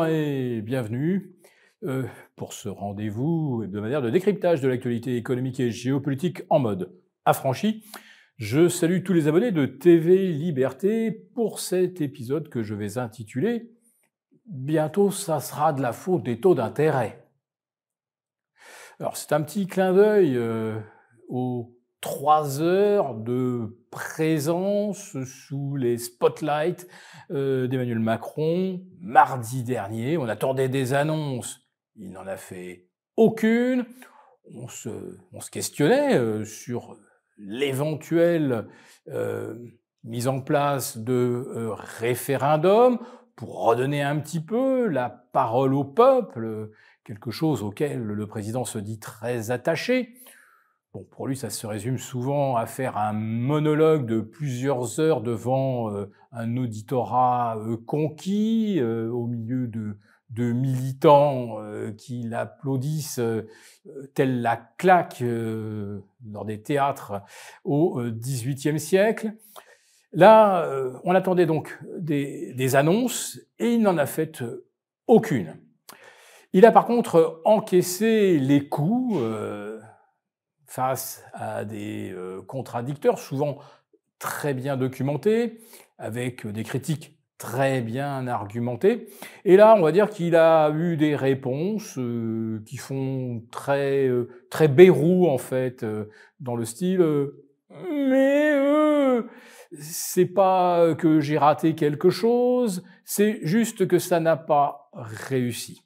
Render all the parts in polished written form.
Bonjour et bienvenue pour ce rendez-vous hebdomadaire de décryptage de l'actualité économique et géopolitique en mode affranchi. Je salue tous les abonnés de TV Liberté pour cet épisode que je vais intituler « Bientôt, ça sera de la faute des taux d'intérêt ». Alors, c'est un petit clin d'œil aux 3 heures de présence sous les spotlights d'Emmanuel Macron mardi dernier. On attendait des annonces, il n'en a fait aucune. On se questionnait sur l'éventuelle mise en place de référendum pour redonner un petit peu la parole au peuple, quelque chose auquel le président se dit très attaché. Bon, pour lui, ça se résume souvent à faire un monologue de plusieurs heures devant un auditorat conquis, au milieu de militants qui l'applaudissent telle la claque dans des théâtres au XVIIIe siècle. Là, on attendait donc des annonces et il n'en a fait aucune. Il a par contre encaissé les coups face à des contradicteurs, souvent très bien documentés, avec des critiques très bien argumentées. Et là, on va dire qu'il a eu des réponses qui font très Bayrou, en fait, dans le style mais c'est pas que j'ai raté quelque chose, c'est juste que ça n'a pas réussi.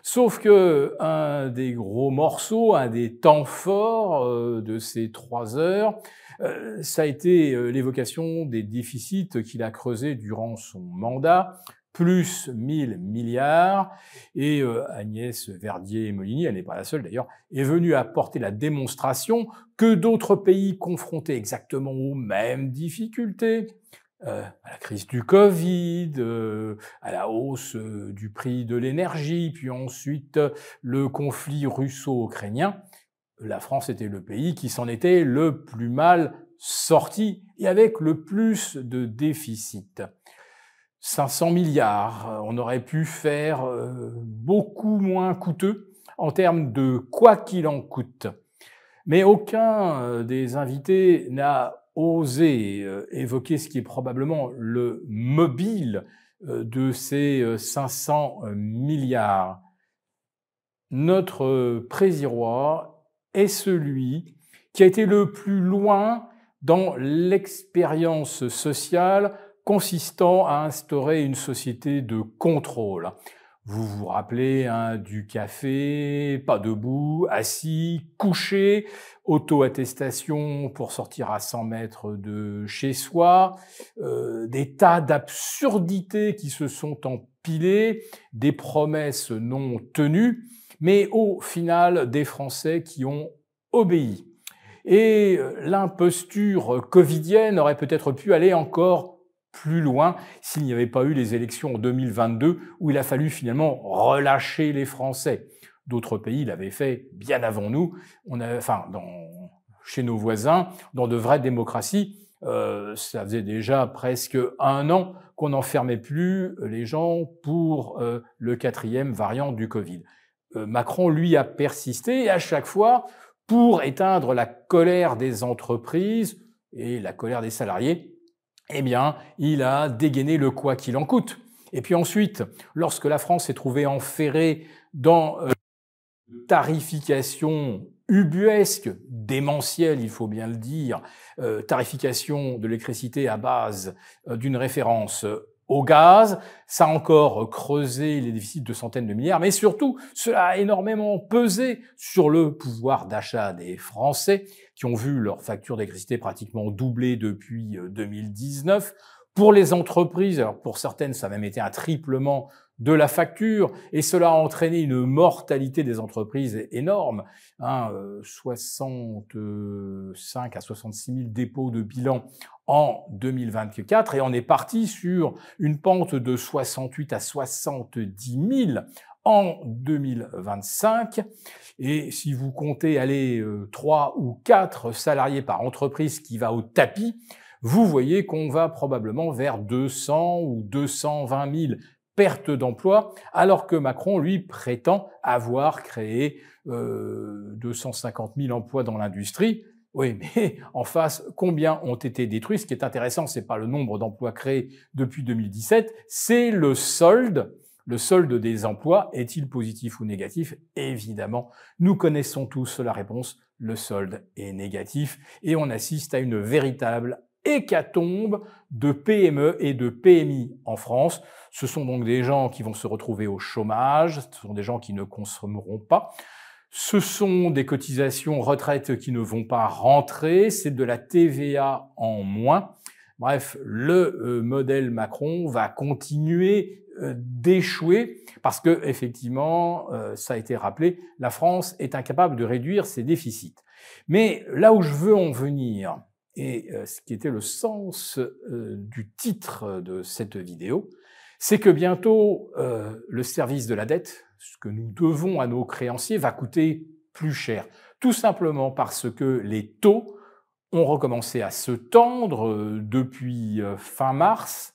Sauf que un des gros morceaux, un des temps forts de ces 3 heures, ça a été l'évocation des déficits qu'il a creusés durant son mandat, plus 1000 milliards. Et Agnès Verdier-Molinier, elle n'est pas la seule d'ailleurs, est venue apporter la démonstration que d'autres pays confrontés exactement aux mêmes difficultés, à la crise du Covid, à la hausse du prix de l'énergie, puis ensuite le conflit russo-ukrainien, la France était le pays qui s'en était le plus mal sorti et avec le plus de déficit. 500 milliards, on aurait pu faire beaucoup moins coûteux en termes de quoi qu'il en coûte. Mais aucun des invités n'a osé évoquer ce qui est probablement le mobile de ces 500 milliards. Notre président est celui qui a été le plus loin dans l'expérience sociale consistant à instaurer une société de contrôle. Vous vous rappelez du café, pas debout, assis, couché, auto-attestation pour sortir à 100 mètres de chez soi, des tas d'absurdités qui se sont empilées, des promesses non tenues, mais au final des Français qui ont obéi. Et l'imposture covidienne aurait peut-être pu aller encore plus loin s'il n'y avait pas eu les élections en 2022 où il a fallu finalement relâcher les Français. D'autres pays l'avaient fait bien avant nous. Chez nos voisins, dans de vraies démocraties, ça faisait déjà presque 1 an qu'on n'enfermait plus les gens pour le 4e variant du Covid. Macron, lui, a persisté et à chaque fois, pour éteindre la colère des entreprises et la colère des salariés, eh bien, il a dégainé le quoi qu'il en coûte. Et puis ensuite, lorsque la France s'est trouvée enferrée dans une tarification ubuesque, démentielle, il faut bien le dire, tarification de l'électricité à base d'une référence au gaz, ça a encore creusé les déficits de centaines de milliards, mais surtout, cela a énormément pesé sur le pouvoir d'achat des Français qui ont vu leur facture d'électricité pratiquement doubler depuis 2019. Pour les entreprises, alors pour certaines, ça a même été un triplement de la facture, et cela a entraîné une mortalité des entreprises énorme, 65 à 66 000 dépôts de bilan en 2024, et on est parti sur une pente de 68 à 70 000 en 2025. Et si vous comptez aller 3 ou 4 salariés par entreprise qui va au tapis, vous voyez qu'on va probablement vers 200 ou 220 000 perte d'emploi, alors que Macron, lui, prétend avoir créé 250 000 emplois dans l'industrie. Oui, mais en face, combien ont été détruits? Ce qui est intéressant, c'est pas le nombre d'emplois créés depuis 2017, c'est le solde. Le solde des emplois, est-il positif ou négatif? Évidemment, nous connaissons tous la réponse, le solde est négatif et on assiste à une véritable hécatombe de PME et de PMI en France. Ce sont donc des gens qui vont se retrouver au chômage, ce sont des gens qui ne consommeront pas. Ce sont des cotisations retraite qui ne vont pas rentrer, c'est de la TVA en moins. Bref, le modèle Macron va continuer d'échouer parce que, effectivement, ça a été rappelé, la France est incapable de réduire ses déficits. Mais là où je veux en venir, et ce qui était le sens du titre de cette vidéo, c'est que bientôt, le service de la dette, ce que nous devons à nos créanciers, va coûter plus cher. Tout simplement parce que les taux ont recommencé à se tendre depuis fin mars.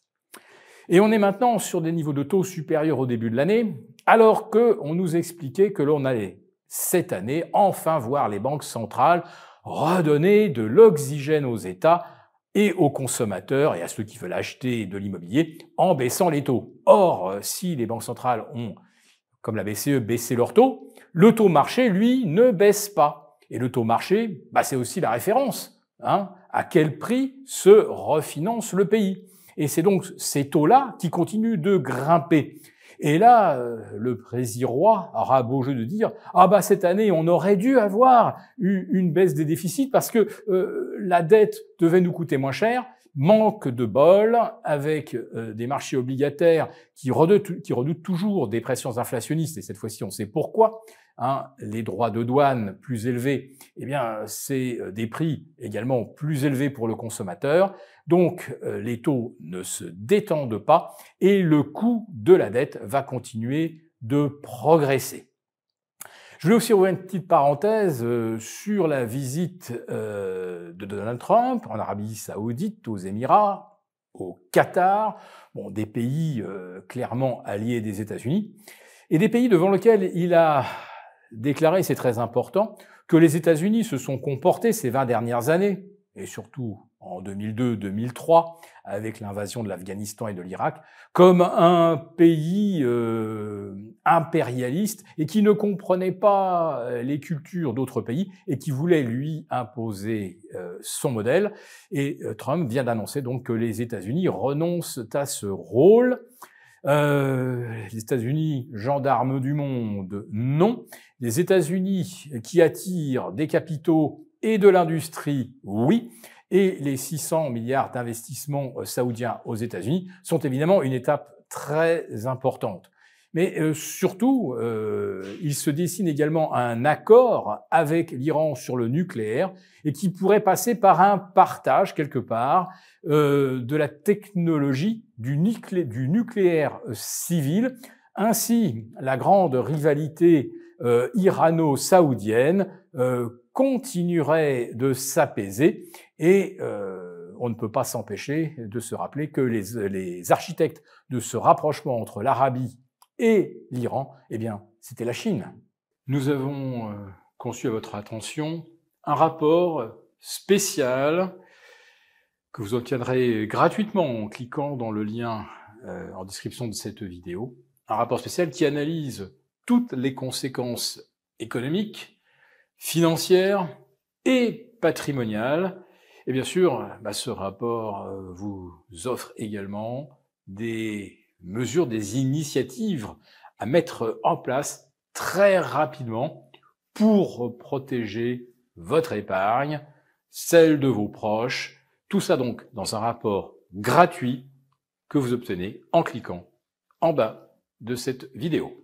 Et on est maintenant sur des niveaux de taux supérieurs au début de l'année, alors qu'on nous expliquait que l'on allait, cette année, enfin voir les banques centrales redonner de l'oxygène aux États et aux consommateurs et à ceux qui veulent acheter de l'immobilier en baissant les taux. Or, si les banques centrales ont, comme la BCE, baissé leurs taux, le taux marché, lui, ne baisse pas. Et le taux marché, c'est aussi la référence. À quel prix se refinance le pays? Et c'est donc ces taux-là qui continuent de grimper. Et là, le président Roy aura beau jeu de dire « Ah cette année, on aurait dû avoir une baisse des déficits parce que la dette devait nous coûter moins cher. » Manque de bol avec des marchés obligataires qui redoutent toujours des pressions inflationnistes, et cette fois-ci, on sait pourquoi. Les droits de douane plus élevés, c'est des prix également plus élevés pour le consommateur. Donc, les taux ne se détendent pas et le coût de la dette va continuer de progresser. Je vais aussi ouvrir une petite parenthèse sur la visite de Donald Trump en Arabie Saoudite, aux Émirats, au Qatar, des pays clairement alliés des États-Unis, et des pays devant lesquels il a déclaré, c'est très important, que les États-Unis se sont comportés ces 20 dernières années, et surtout en 2002-2003, avec l'invasion de l'Afghanistan et de l'Irak, comme un pays impérialiste et qui ne comprenait pas les cultures d'autres pays et qui voulait lui imposer son modèle. Et Trump vient d'annoncer donc que les États-Unis renoncent à ce rôle. Les États-Unis, gendarmes du monde, non. Les États-Unis qui attirent des capitaux et de l'industrie, oui. Et les 600 milliards d'investissements saoudiens aux États-Unis sont évidemment une étape très importante. Mais surtout, il se dessine également un accord avec l'Iran sur le nucléaire et qui pourrait passer par un partage, quelque part, de la technologie du nucléaire civil. Ainsi, la grande rivalité irano-saoudienne continuerait de s'apaiser et on ne peut pas s'empêcher de se rappeler que les architectes de ce rapprochement entre l'Arabie et l'Iran, c'était la Chine. Nous avons conçu à votre attention un rapport spécial que vous obtiendrez gratuitement en cliquant dans le lien en description de cette vidéo. Un rapport spécial qui analyse toutes les conséquences économiques, financières et patrimoniales. Et bien sûr, ce rapport vous offre également des mesures, des initiatives à mettre en place très rapidement pour protéger votre épargne, celle de vos proches. Tout ça donc dans un rapport gratuit que vous obtenez en cliquant en bas de cette vidéo.